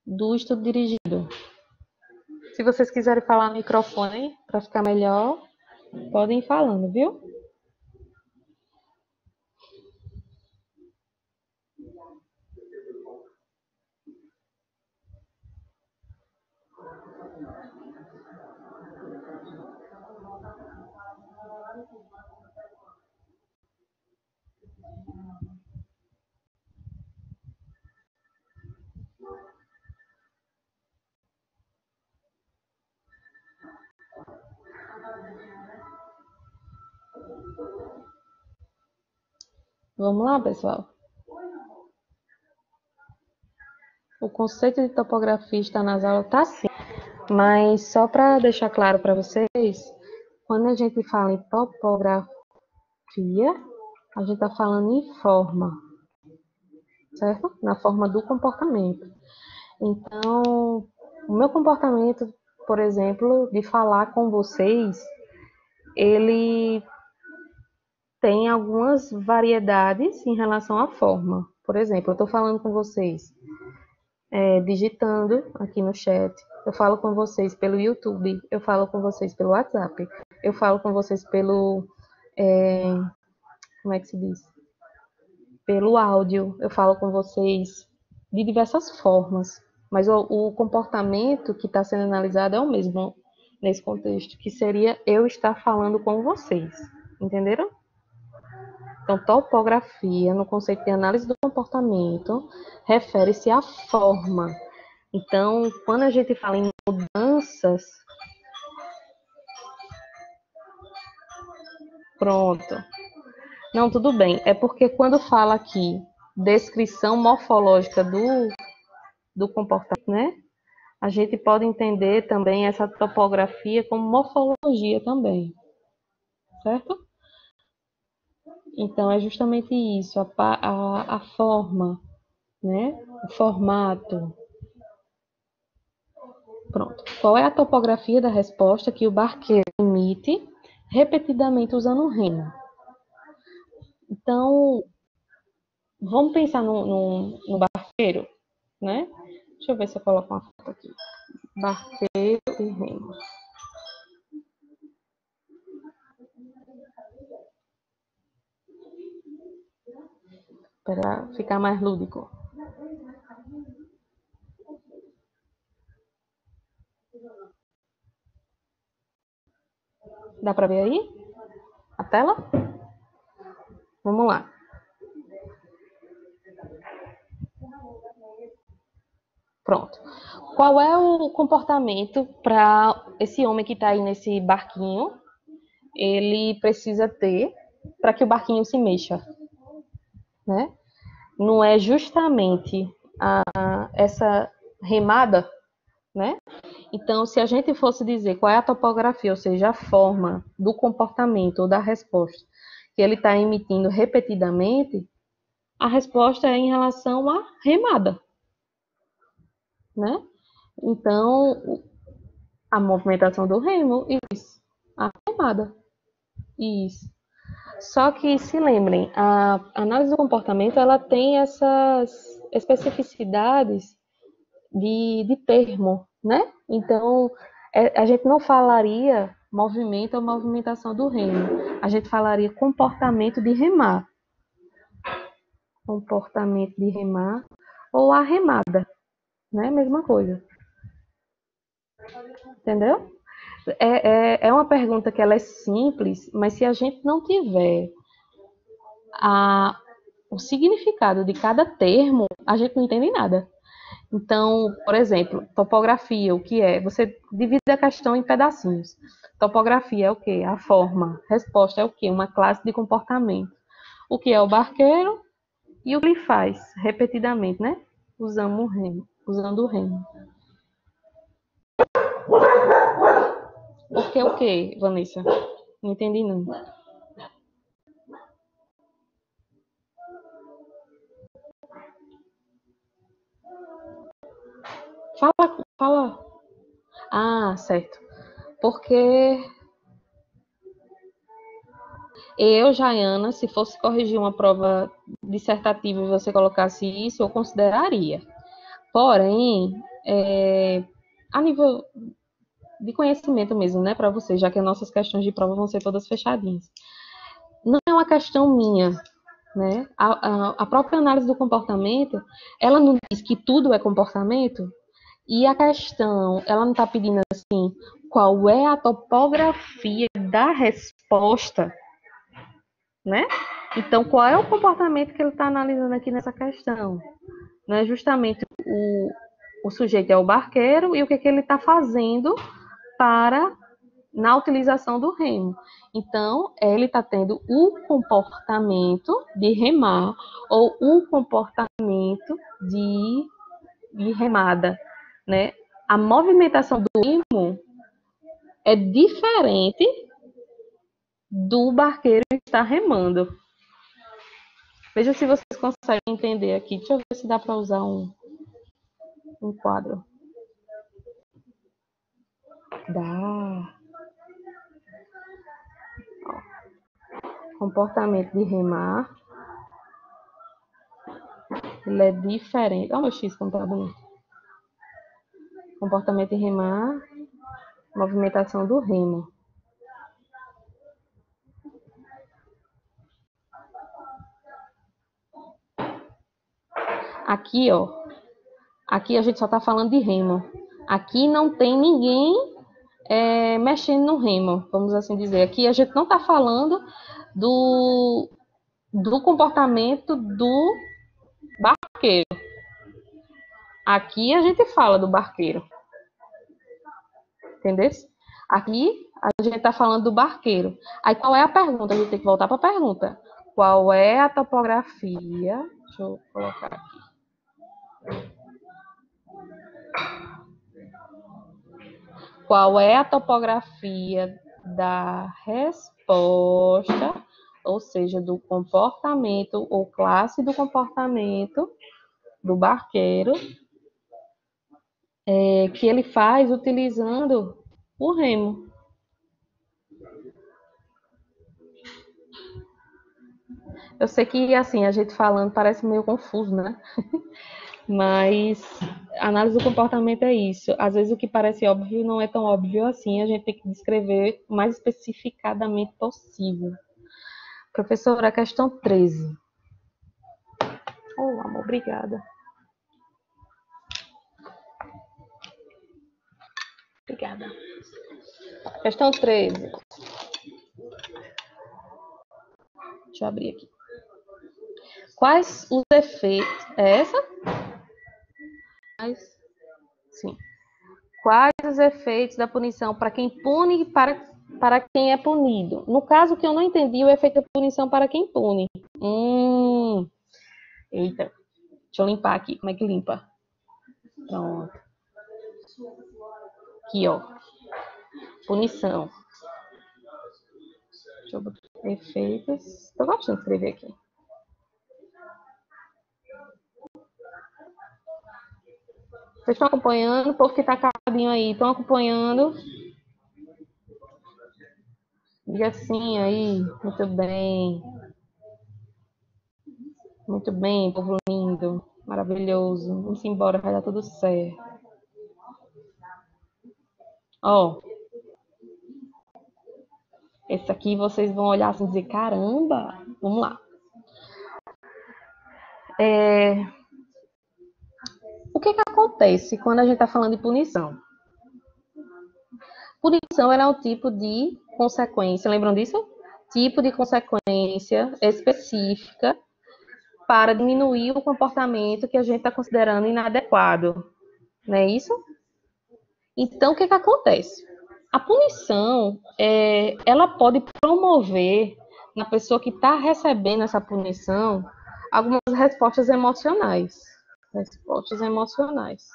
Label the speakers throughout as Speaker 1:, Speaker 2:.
Speaker 1: do estudo dirigido. Se vocês quiserem falar no microfone para ficar melhor, podem ir falando, viu? Vamos lá, pessoal. O conceito de topografia está nas aulas, tá sim. Mas só para deixar claro para vocês, quando a gente fala em topografia, a gente está falando em forma, certo? Na forma do comportamento. Então, o meu comportamento, por exemplo, de falar com vocês, ele tem algumas variedades em relação à forma. Por exemplo, eu estou falando com vocês, digitando aqui no chat, eu falo com vocês pelo YouTube, eu falo com vocês pelo WhatsApp, eu falo com vocês pelo, como é que se diz? Pelo áudio, eu falo com vocês de diversas formas, mas o comportamento que está sendo analisado é o mesmo nesse contexto, que seria eu estar falando com vocês, entenderam? Então, topografia, no conceito de análise do comportamento, refere-se à forma. Então, quando a gente fala em mudanças, pronto. Não, tudo bem. É porque quando fala aqui descrição morfológica do comportamento, né? A gente pode entender também essa topografia como morfologia também, certo? Então, é justamente isso, a forma, né? O formato. Pronto. Qual é a topografia da resposta que o barqueiro emite repetidamente usando o remo? Então, vamos pensar no barqueiro, né? Deixa eu ver se eu coloco uma foto aqui. Barqueiro e remo. Para ficar mais lúdico. Dá para ver aí? A tela? Vamos lá. Pronto. Qual é o comportamento para esse homem que está aí nesse barquinho? Ele precisa ter para que o barquinho se mexa, né? Não é justamente essa remada, né? Então, se a gente fosse dizer qual é a topografia, ou seja, a forma do comportamento ou da resposta que ele está emitindo repetidamente, a resposta é em relação à remada, né? Então, a movimentação do remo, isso, a remada, isso. Só que se lembrem, a análise do comportamento ela tem essas especificidades de termo, né? Então, a gente não falaria movimento ou movimentação do remo, a gente falaria comportamento de remar. Comportamento de remar ou a remada, né? Mesma coisa. Entendeu? É uma pergunta que ela é simples, mas se a gente não tiver o significado de cada termo, a gente não entende nada. Então, por exemplo, topografia, o que é? Você divide a questão em pedacinhos. Topografia é o quê? A forma. Resposta é o quê? Uma classe de comportamento. O que é o barqueiro e o que ele faz repetidamente, né? Usando o remo. Porque o quê, Vanessa? Não entendi não. Fala. Ah, certo. Porque eu, Jaiana, se fosse corrigir uma prova dissertativa e você colocasse isso, eu consideraria. Porém, a nível de conhecimento mesmo, né, para vocês, já que as nossas questões de prova vão ser todas fechadinhas. Não é uma questão minha, né? A própria análise do comportamento, ela não diz que tudo é comportamento, e a questão, ela não está pedindo assim, qual é a topografia da resposta, né? Então, qual é o comportamento que ele está analisando aqui nessa questão? Não é justamente o sujeito é o barqueiro e o que, que ele está fazendo para na utilização do remo. Então, ele está tendo o comportamento de remar ou o comportamento de remada, né? A movimentação do remo é diferente do barqueiro que está remando. Veja se vocês conseguem entender aqui. Deixa eu ver se dá para usar um quadro. Dá. Ó. Comportamento de remar. Ele é diferente. Olha o meu X como tá bonito. Comportamento de remar. Movimentação do remo. Aqui, ó. Aqui a gente só tá falando de remo. Aqui não tem ninguém mexendo no remo, vamos assim dizer. Aqui a gente não tá falando do comportamento do barqueiro. Aqui a gente fala do barqueiro. Entendeu? Aqui a gente está falando do barqueiro. Aí qual é a pergunta? A gente tem que voltar para a pergunta. Qual é a topografia? Deixa eu colocar aqui. Qual é a topografia da resposta, ou seja, do comportamento ou classe do comportamento do barqueiro que ele faz utilizando o remo? Eu sei que, assim, a gente falando parece meio confuso, né? Mas a análise do comportamento é isso. Às vezes o que parece óbvio não é tão óbvio assim, a gente tem que descrever o mais especificadamente possível. Professora, a questão 13. Oh, amor, obrigada. Obrigada. Questão 13. Deixa eu abrir aqui. Quais os efeitos... É essa? Sim. Quais os efeitos da punição para quem pune e para quem é punido? No caso que eu não entendi, o efeito da punição para quem pune. Eita. Deixa eu limpar aqui. Como é que limpa? Pronto. Aqui, ó. Punição. Deixa eu botar efeitos. Estou gostando de escrever aqui. Vocês estão acompanhando? O povo que está caladinho aí, estão acompanhando? Diga sim aí. Muito bem. Muito bem, povo lindo. Maravilhoso. Vamos embora, vai dar tudo certo. Ó. Esse aqui vocês vão olhar assim e dizer, caramba. Vamos lá. O que acontece quando a gente está falando de punição? Punição é um tipo de consequência, lembram disso? Tipo de consequência específica para diminuir o comportamento que a gente está considerando inadequado. Não é isso? Então, o que acontece? A punição, ela pode promover na pessoa que está recebendo essa punição algumas respostas emocionais. Respostas emocionais.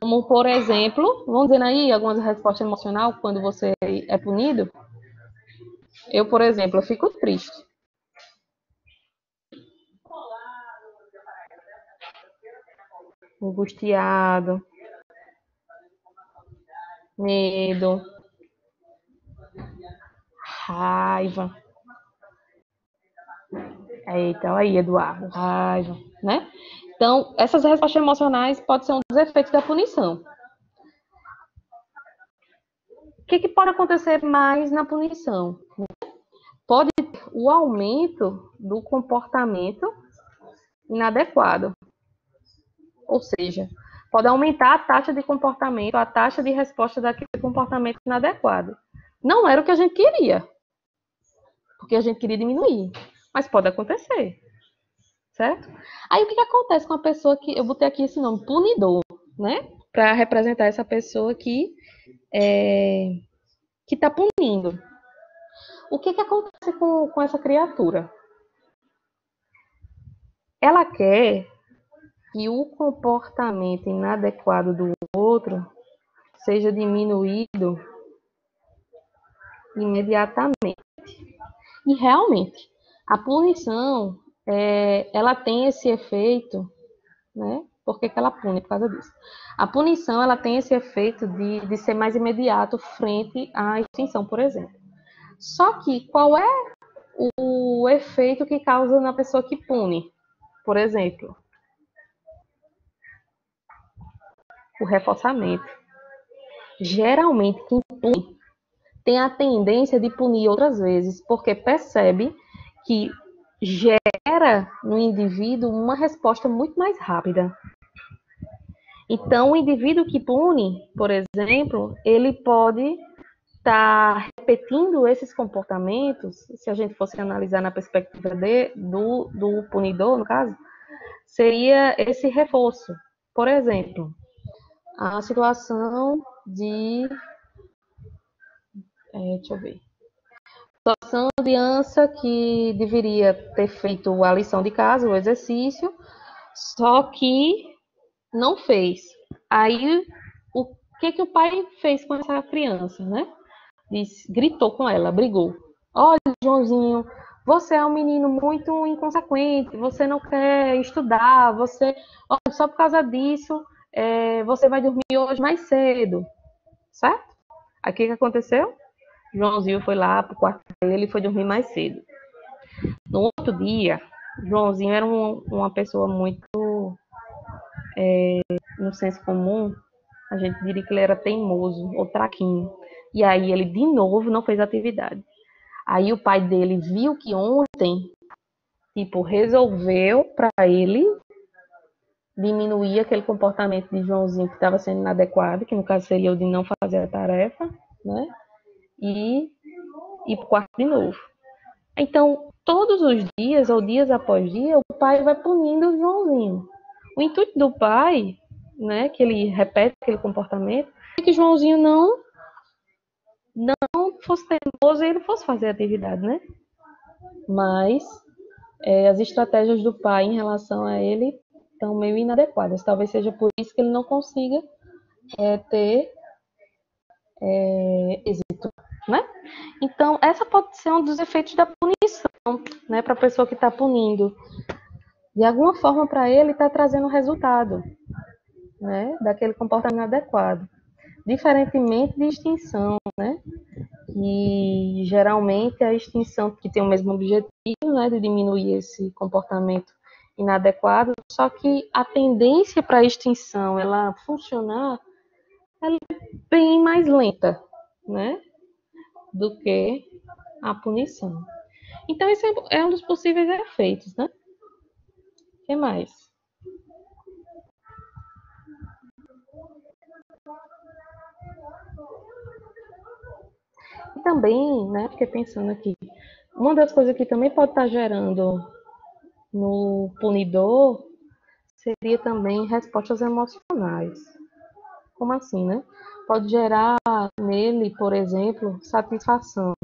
Speaker 1: Como, por exemplo, vamos dizer aí algumas respostas emocionais quando você é punido. Eu, por exemplo, eu fico triste. Angustiado, medo, raiva. Então aí, Eduardo, raiva, né? Então, essas respostas emocionais podem ser um dos efeitos da punição. O que pode acontecer mais na punição? Pode ter o aumento do comportamento inadequado. Ou seja, pode aumentar a taxa de comportamento, a taxa de resposta daquele comportamento inadequado. Não era o que a gente queria, porque a gente queria diminuir, mas pode acontecer, certo? Aí o que acontece com a pessoa que, eu botei aqui esse nome, punidor, né? Para representar essa pessoa que está punindo. O que acontece com essa criatura? Ela quer que o comportamento inadequado do outro seja diminuído imediatamente. E realmente, a punição, ela tem esse efeito, né? Por que ela pune? Por causa disso. A punição, ela tem esse efeito de ser mais imediato frente à extinção, por exemplo. Só que qual é o efeito que causa na pessoa que pune? Por exemplo, o reforçamento. Geralmente, quem pune tem a tendência de punir outras vezes, porque percebe que gera no indivíduo uma resposta muito mais rápida. Então, o indivíduo que pune, por exemplo, ele pode estar repetindo esses comportamentos, se a gente fosse analisar na perspectiva do punidor, no caso, seria esse reforço. Por exemplo, a situação de... deixa eu ver. Situação de criança que deveria ter feito a lição de casa, o exercício, só que não fez. Aí, o que o pai fez com essa criança, né? Gritou com ela, brigou. Olha, Joãozinho, você é um menino muito inconsequente, você não quer estudar, olha, só por causa disso, você vai dormir hoje mais cedo, certo? Aí o que aconteceu? Joãozinho foi lá pro quarto dele e foi dormir mais cedo. No outro dia, Joãozinho era uma pessoa muito, no senso comum, a gente diria que ele era teimoso ou traquinho. E aí ele de novo não fez atividade. Aí o pai dele viu que ontem, tipo, resolveu para ele diminuir aquele comportamento de Joãozinho que estava sendo inadequado, que no caso seria o de não fazer a tarefa, né? E ir para o quarto de novo. Então, todos os dias, ou dias após dia, o pai vai punindo o Joãozinho. O intuito do pai, né, que ele repete aquele comportamento, é que Joãozinho não fosse teimoso e ele fosse fazer a atividade, né? Mas as estratégias do pai em relação a ele estão meio inadequadas. Talvez seja por isso que ele não consiga ter êxito, né? Então, essa pode ser um dos efeitos da punição, né, para a pessoa que está punindo. De alguma forma, para ele, está trazendo resultado, né, daquele comportamento inadequado. Diferentemente de extinção, né, que geralmente é a extinção que tem o mesmo objetivo, né, de diminuir esse comportamento inadequado, só que a tendência para a extinção, ela funcionar, ela é bem mais lenta, né, do que a punição. Então, esse é um dos possíveis efeitos, né? O que mais? E também, né, fiquei pensando aqui, uma das coisas que também pode estar gerando no punidor seria também respostas emocionais. Como assim, né? Pode gerar nele, por exemplo, satisfação,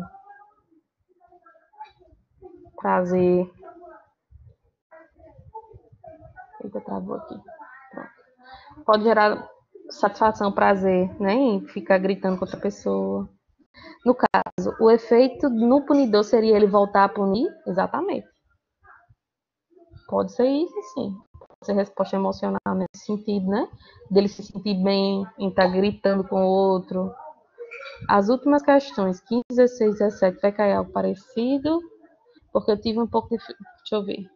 Speaker 1: prazer. Eita, travou aqui. Pronto. Pode gerar satisfação, prazer, né? Em ficar gritando com outra pessoa. No caso, o efeito no punidor seria ele voltar a punir? Exatamente. Pode ser isso, sim. Pode ser resposta emocional nesse sentido, né? Dele se sentir bem em estar gritando com o outro. As últimas questões, 15, 16, 17, vai cair algo parecido? Porque eu tive um pouco de... Deixa eu ver.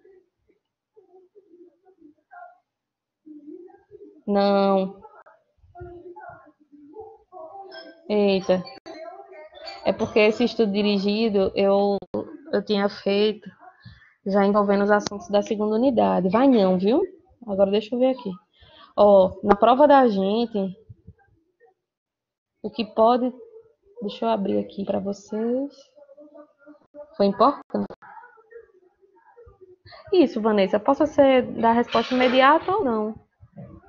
Speaker 1: Não. Eita. É porque esse estudo dirigido eu tinha feito já envolvendo os assuntos da segunda unidade. Vai não, viu? Agora deixa eu ver aqui. Ó, na prova da gente, o que pode. Deixa eu abrir aqui para vocês. Foi importante? Isso, Vanessa. Possa ser da resposta imediata ou não.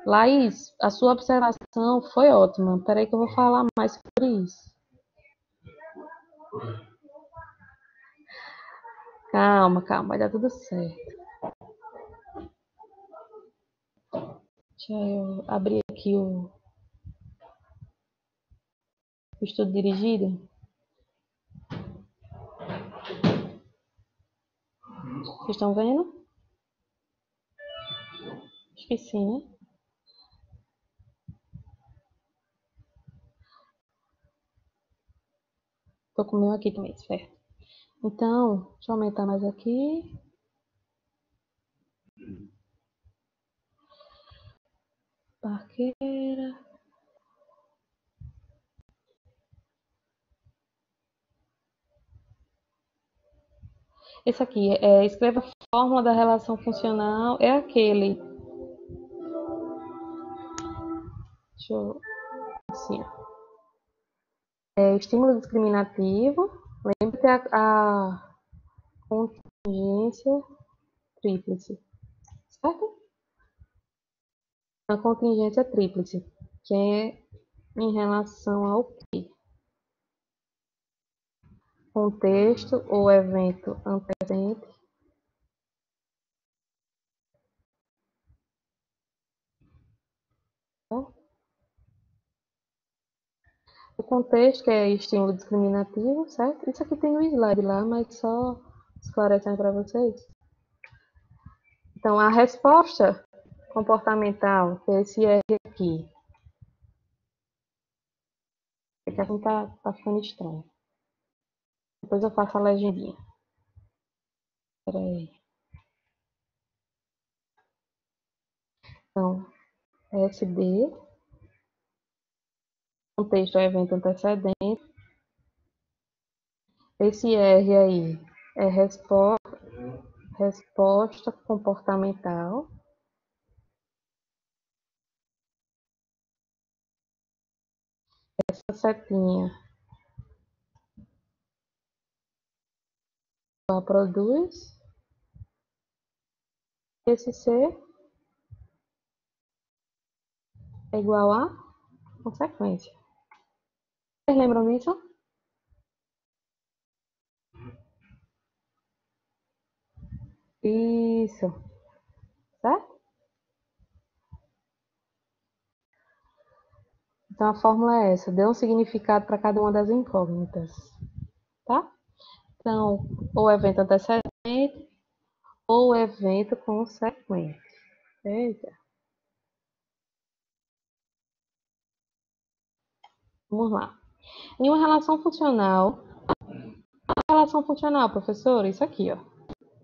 Speaker 1: Laís, a sua observação foi ótima. Peraí que eu vou falar mais sobre isso. Calma, calma, vai dar tudo certo. Deixa eu abrir aqui o estudo dirigido. Vocês estão vendo? Esqueci, né? Tô com o meu aqui também, certo? Então, deixa eu aumentar mais aqui. Parqueira. Esse aqui, escreva a fórmula da relação funcional. É aquele. Deixa eu. Assim, ó. Estímulo discriminativo. Lembre-se a contingência tríplice. Certo? A contingência tríplice, que é em relação ao quê? Contexto ou evento antecedente. O contexto, que é estímulo discriminativo, certo? Isso aqui tem no slide lá, mas só esclarecendo para vocês. Então, a resposta comportamental, que é esse R aqui, é que assim tá ficando estranho. Depois eu faço a legendinha. Espera aí. Então, SD, contexto é evento antecedente. Esse R aí é resposta comportamental. Essa setinha ela produz. Esse C é igual a consequência. Vocês lembram disso? Isso. Certo? Então a fórmula é essa. Dê um significado para cada uma das incógnitas. Tá? Então, ou evento antecedente ou evento consequente. Eita. Vamos lá. Em uma relação funcional, professor, isso aqui, ó.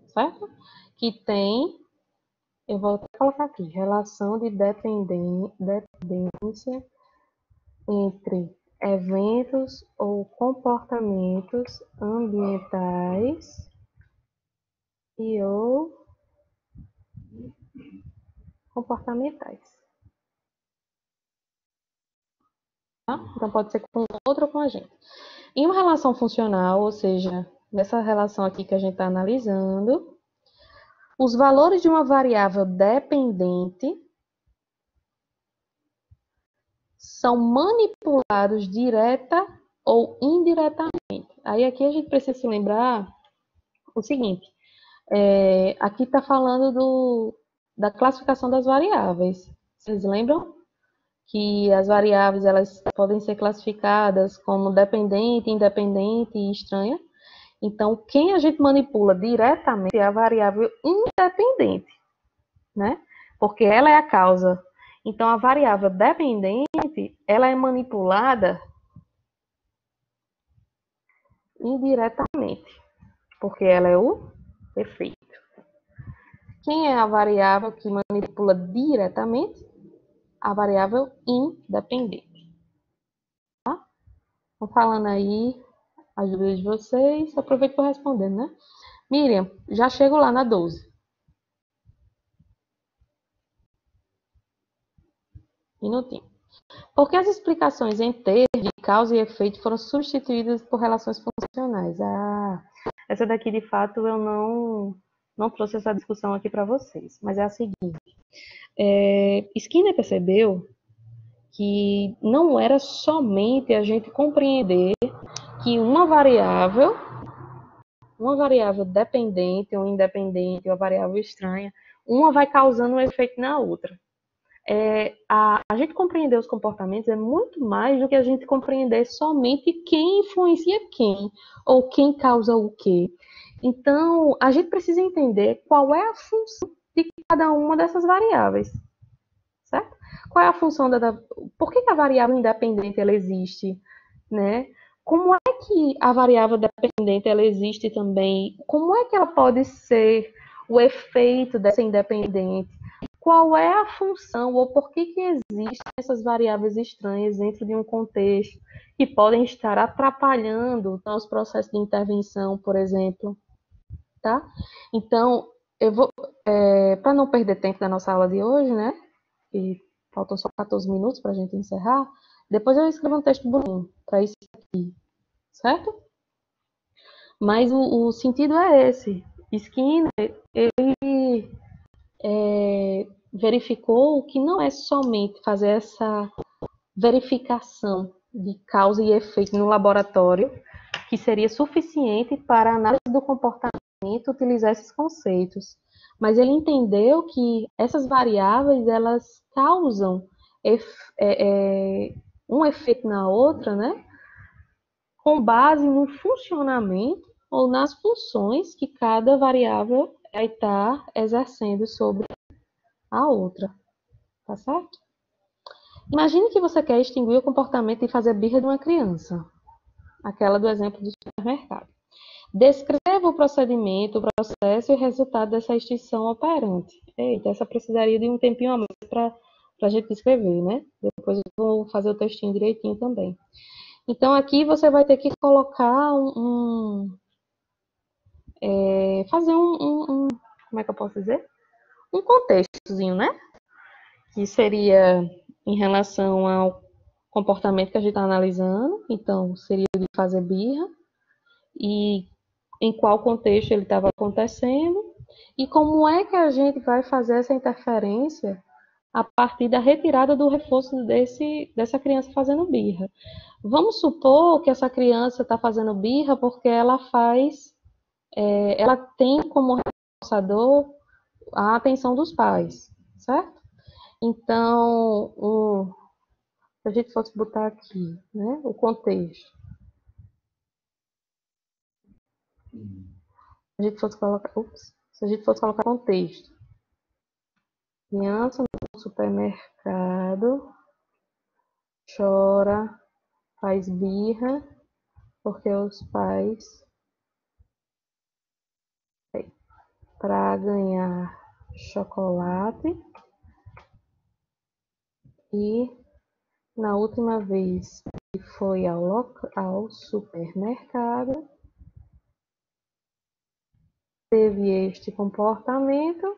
Speaker 1: Certo? Que tem, eu vou até colocar aqui, relação de dependência entre eventos ou comportamentos ambientais e ou comportamentais. Tá? Então pode ser com o outro ou com a gente. Em uma relação funcional, ou seja, nessa relação aqui que a gente está analisando, os valores de uma variável dependente são manipulados direta ou indiretamente. Aí aqui a gente precisa se lembrar o seguinte, aqui está falando da classificação das variáveis. Vocês lembram que as variáveis elas podem ser classificadas como dependente, independente e estranha? Então, quem a gente manipula diretamente é a variável independente, né? Porque ela é a causa. Então, a variável dependente, ela é manipulada indiretamente, porque ela é o efeito. Quem é a variável que manipula diretamente? a variável independente. Tá? Estão falando aí as dúvidas de vocês. Aproveito para responder, né? Miriam, já chego lá na 12. Minutinho. Por que as explicações em T de causa e efeito foram substituídas por relações funcionais? Essa daqui, de fato, eu não trouxe essa discussão aqui para vocês, mas é a seguinte. Skinner percebeu que não era somente a gente compreender que uma variável dependente ou independente, uma variável estranha, uma vai causando um efeito na outra. A gente compreender os comportamentos é muito mais do que a gente compreender somente quem influencia quem, ou quem causa o quê. Então, a gente precisa entender qual é a função de cada uma dessas variáveis, certo? Qual é a função por que a variável independente ela existe, né? Como é que a variável dependente ela existe também? Como é que ela pode ser o efeito dessa independente? Qual é a função ou por que existem essas variáveis estranhas dentro de um contexto que podem estar atrapalhando o nosso processo de intervenção, por exemplo, tá? Então, eu vou, para não perder tempo da nossa aula de hoje, né? E faltam só 14 minutos para a gente encerrar. Depois eu escrevo um texto bonito para isso aqui, certo? Mas o sentido é esse. Skinner, ele verificou que não é somente fazer essa verificação de causa e efeito no laboratório que seria suficiente para a análise do comportamento utilizar esses conceitos. Mas ele entendeu que essas variáveis, elas causam um efeito na outra, né? Com base no funcionamento ou nas funções que cada variável vai estar exercendo sobre a outra. Tá certo? Imagine que você quer extinguir o comportamento e fazer birra de uma criança. Aquela do exemplo do supermercado. Descreva o procedimento, o processo e o resultado dessa extinção operante. Eita, essa precisaria de um tempinho a mais para a gente descrever, né? Depois eu vou fazer o textinho direitinho também. Então, aqui você vai ter que colocar fazer como é que eu posso dizer? Um contextozinho, né? Que seria em relação ao comportamento que a gente está analisando. Então, seria de fazer birra e em qual contexto ele estava acontecendo e como é que a gente vai fazer essa interferência a partir da retirada do reforço dessa criança fazendo birra. Vamos supor que essa criança está fazendo birra porque ela tem como reforçador a atenção dos pais, certo? Então, se a gente fosse botar aqui, né, o contexto, se a gente fosse colocar contexto, criança no supermercado chora, faz birra, porque os pais, para ganhar chocolate, e na última vez que foi ao supermercado, teve este comportamento,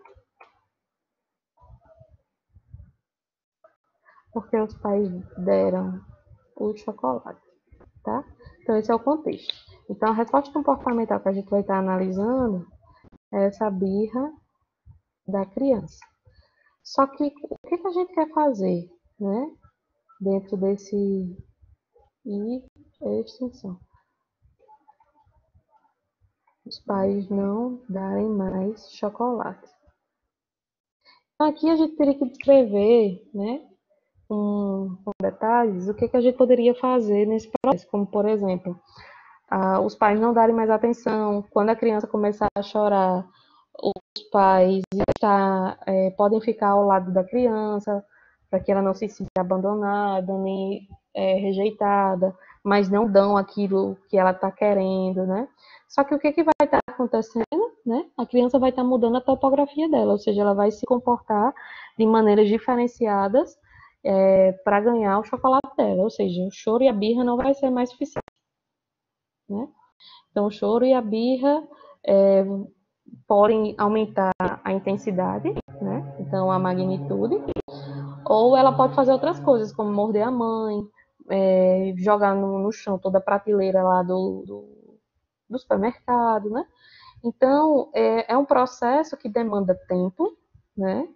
Speaker 1: porque os pais deram o chocolate, tá? Então, esse é o contexto. Então, a resposta comportamental que a gente vai estar analisando é essa birra da criança. Só que o que a gente quer fazer, né? Dentro desse e extinção. Os pais não darem mais chocolate. Então, aqui a gente teria que descrever, né? Com detalhes, o que a gente poderia fazer nesse processo, como por exemplo, os pais não darem mais atenção, quando a criança começar a chorar, os pais podem ficar ao lado da criança, para que ela não se sinta abandonada, nem rejeitada, mas não dão aquilo que ela está querendo, né? Só que o que vai estar acontecendo, né? A criança vai estar mudando a topografia dela, ou seja, ela vai se comportar de maneiras diferenciadas para ganhar o chocolate dela. Ou seja, o choro e a birra não vai ser mais suficiente, né? Então, o choro e a birra é, podem aumentar a intensidade, né? Então, a magnitude. Ou ela pode fazer outras coisas, como morder a mãe, jogar no chão toda a prateleira lá do supermercado, né? Então, é um processo que demanda tempo, né?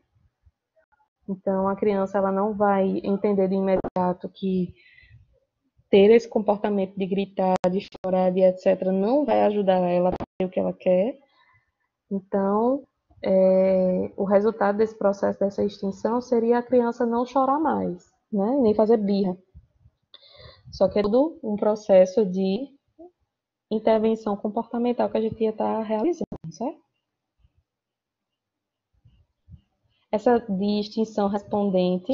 Speaker 1: Então, a criança ela não vai entender de imediato que ter esse comportamento de gritar, de chorar, de etc., não vai ajudar ela a ter o que ela quer. Então, o resultado desse processo, dessa extinção, seria a criança não chorar mais, né? Nem fazer birra. Só que é tudo um processo de intervenção comportamental que a gente ia estar realizando, certo? Essa de extinção respondente,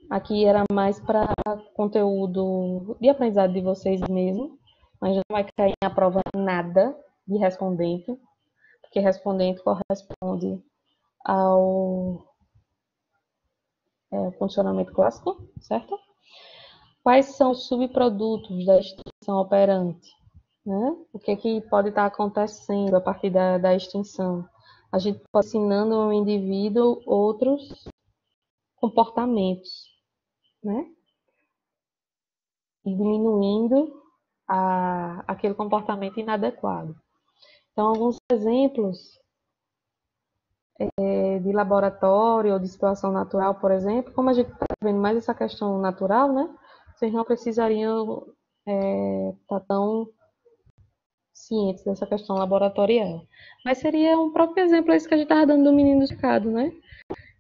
Speaker 1: aqui era mais para conteúdo de aprendizado de vocês mesmos, mas não vai cair na prova nada de respondente, porque respondente corresponde ao funcionamento clássico, certo? Quais são os subprodutos da extinção operante? Né? O que pode estar acontecendo a partir da extinção? A gente pode ensinando ao indivíduo outros comportamentos, né? E diminuindo aquele comportamento inadequado. Então, alguns exemplos de laboratório ou de situação natural, por exemplo, como a gente está vendo mais essa questão natural, né? Vocês não precisariam estar tão cientes dessa questão laboratorial. Mas seria um próprio exemplo esse que a gente estava dando do menino do mercado, né?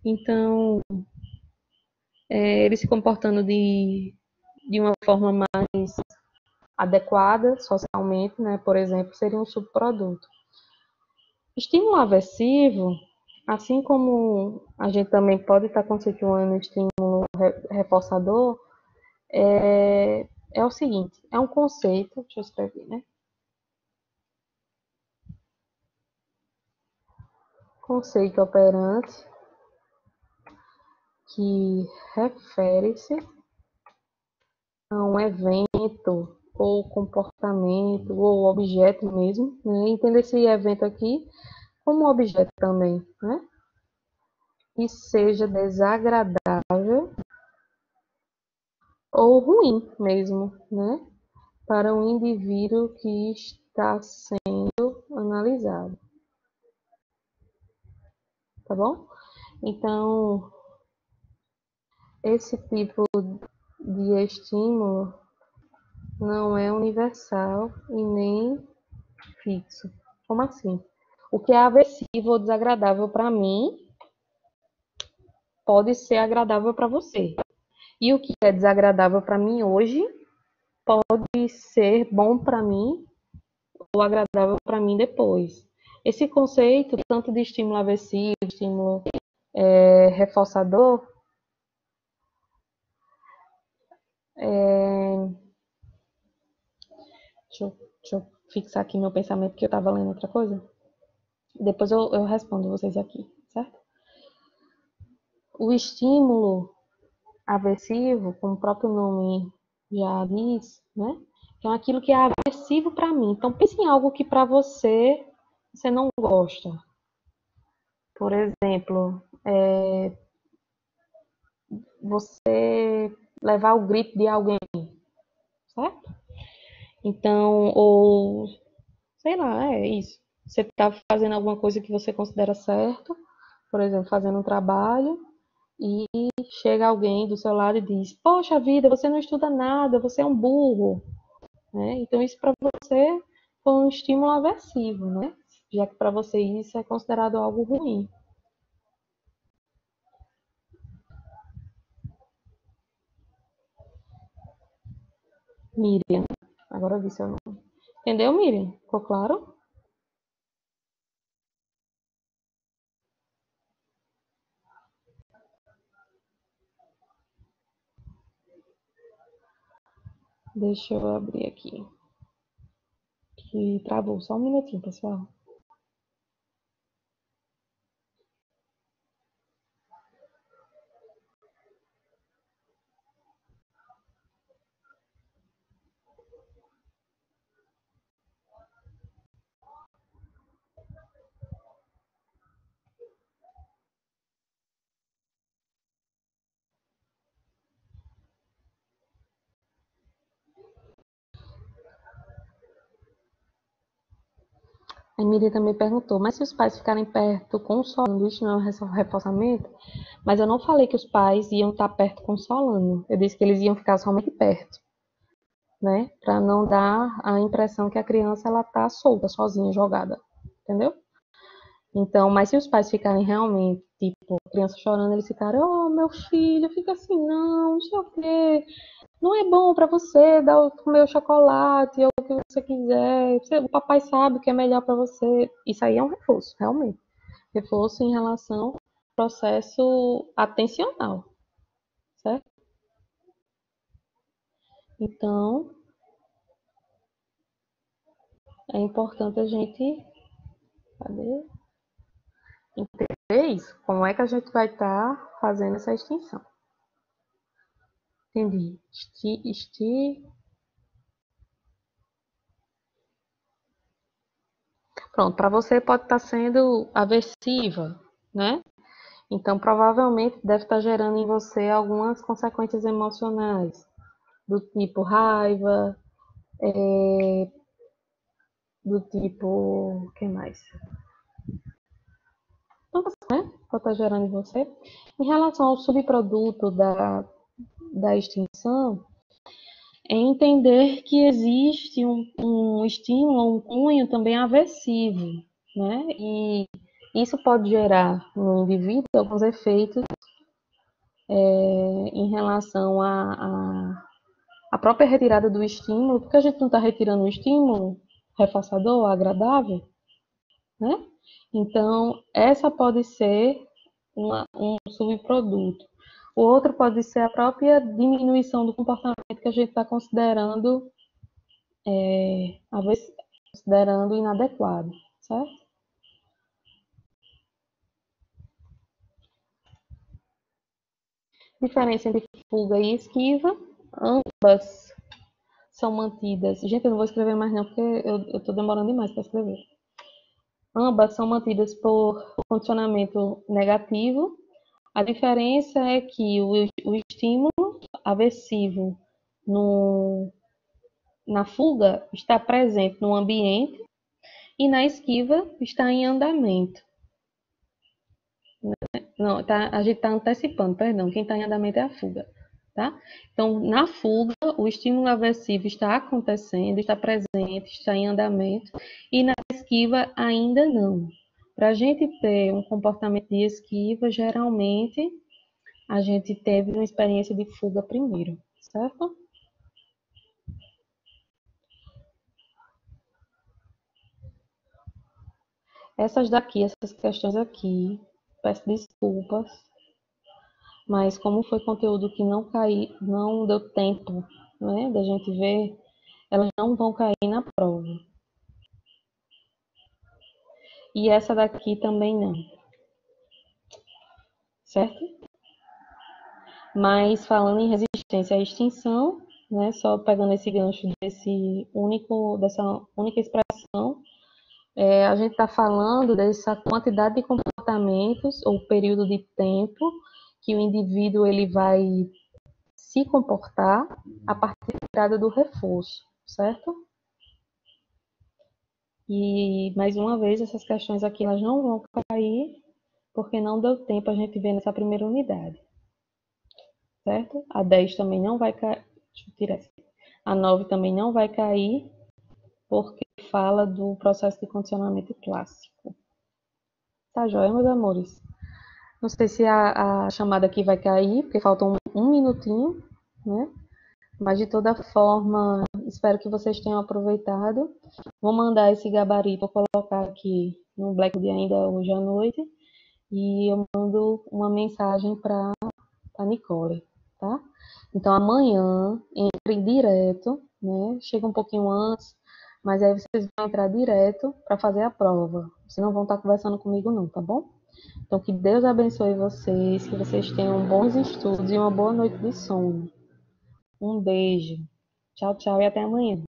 Speaker 1: Então, ele se comportando de uma forma mais adequada socialmente, né? Por exemplo, seria um subproduto. Estímulo aversivo, assim como a gente também pode estar constituindo estímulo reforçador, é o seguinte, é um conceito, deixa eu escrever, né? Conceito operante que refere-se a um evento ou comportamento ou objeto mesmo, né? Entenda esse evento aqui como objeto também, né? Que seja desagradável ou ruim mesmo, né? Para o indivíduo que está sendo analisado, tá bom? Então, esse tipo de estímulo não é universal e nem fixo. Como assim? O que é aversivo ou desagradável para mim pode ser agradável para você. E o que é desagradável para mim hoje pode ser bom para mim ou agradável para mim depois. Esse conceito, tanto de estímulo aversivo, estímulo reforçador, deixa eu fixar aqui meu pensamento, que eu estava lendo outra coisa. Depois eu respondo vocês aqui, certo? O estímulo aversivo, como o próprio nome já diz, né? Então, aquilo que é aversivo para mim. Então, pense em algo que para você não gosta. Por exemplo, você levar o grito de alguém, certo? Então, ou sei lá, é isso. Você está fazendo alguma coisa que você considera certo, por exemplo, fazendo um trabalho, e chega alguém do seu lado e diz: Poxa vida, você não estuda nada, você é um burro. Né? Então, isso para você foi um estímulo aversivo, né? Já que para você isso é considerado algo ruim. Miriam. Agora eu vi seu nome. Entendeu, Miriam? Ficou claro? Deixa eu abrir aqui. Que travou. Só um minutinho, pessoal. A Miriam também perguntou, mas se os pais ficarem perto consolando, isso não é um reforçamento? Mas eu não falei que os pais iam estar perto consolando. Eu disse que eles iam ficar somente perto, né? Para não dar a impressão que a criança ela tá solta, sozinha, jogada. Entendeu? Então, mas se os pais ficarem realmente, tipo, a criança chorando, eles ficarem, oh, meu filho, fica assim, não sei o quê. Não é bom para você dar comer o chocolate ou o que você quiser. O papai sabe o que é melhor para você. Isso aí é um reforço, realmente. Reforço em relação ao processo atencional, certo? Então, é importante a gente, cadê? Entender isso. Como é que a gente vai estar fazendo essa extinção? Entendi. Pronto, para você pode estar sendo aversiva, né? Então, provavelmente deve estar gerando em você algumas consequências emocionais, do tipo raiva, do tipo, o que mais? Tantas, né? Pode estar gerando em você. Em relação ao subproduto da extinção, é entender que existe um estímulo, um cunho também aversivo, né? E isso pode gerar no indivíduo alguns efeitos em relação à própria retirada do estímulo, porque a gente não está retirando um estímulo reforçador, agradável, né? Então, essa pode ser um subproduto. O outro pode ser a própria diminuição do comportamento que a gente está considerando, considerando inadequado, certo? Diferença entre fuga e esquiva, ambas são mantidas. Gente, eu não vou escrever mais não, porque eu estou demorando demais para escrever. Ambas são mantidas por condicionamento negativo. A diferença é que o estímulo aversivo no, na fuga está presente no ambiente e na esquiva está em andamento. Não, tá, a gente está antecipando, perdão, quem está em andamento é a fuga. Tá? Então, na fuga, o estímulo aversivo está acontecendo, está presente, está em andamento, e na esquiva ainda não. Para a gente ter um comportamento de esquiva, geralmente a gente teve uma experiência de fuga primeiro, certo? Essas questões aqui, peço desculpas, mas como foi conteúdo que não deu tempo, né, da gente ver, elas não vão cair na prova. E essa daqui também não, certo? Mas falando em resistência à extinção, né, só pegando esse gancho dessa única expressão, a gente está falando dessa quantidade de comportamentos ou período de tempo que o indivíduo ele vai se comportar a partir do reforço, certo? E mais uma vez essas questões aqui elas não vão cair porque não deu tempo a gente ver nessa primeira unidade, certo? A 10 também não vai cair, deixa eu tirar essa. A 9 também não vai cair porque fala do processo de condicionamento clássico. Tá joia, meus amores? Não sei se a chamada aqui vai cair, porque falta um minutinho, né? Mas de toda forma, espero que vocês tenham aproveitado. Vou mandar esse gabarito, vou colocar aqui no Blackboard ainda hoje à noite. E eu mando uma mensagem para a Nicole, tá? Então amanhã entre direto, né? Chega um pouquinho antes, mas aí vocês vão entrar direto para fazer a prova. Vocês não vão estar conversando comigo não, tá bom? Então que Deus abençoe vocês, que vocês tenham bons estudos e uma boa noite de sono. Um beijo. Tchau, tchau e até amanhã.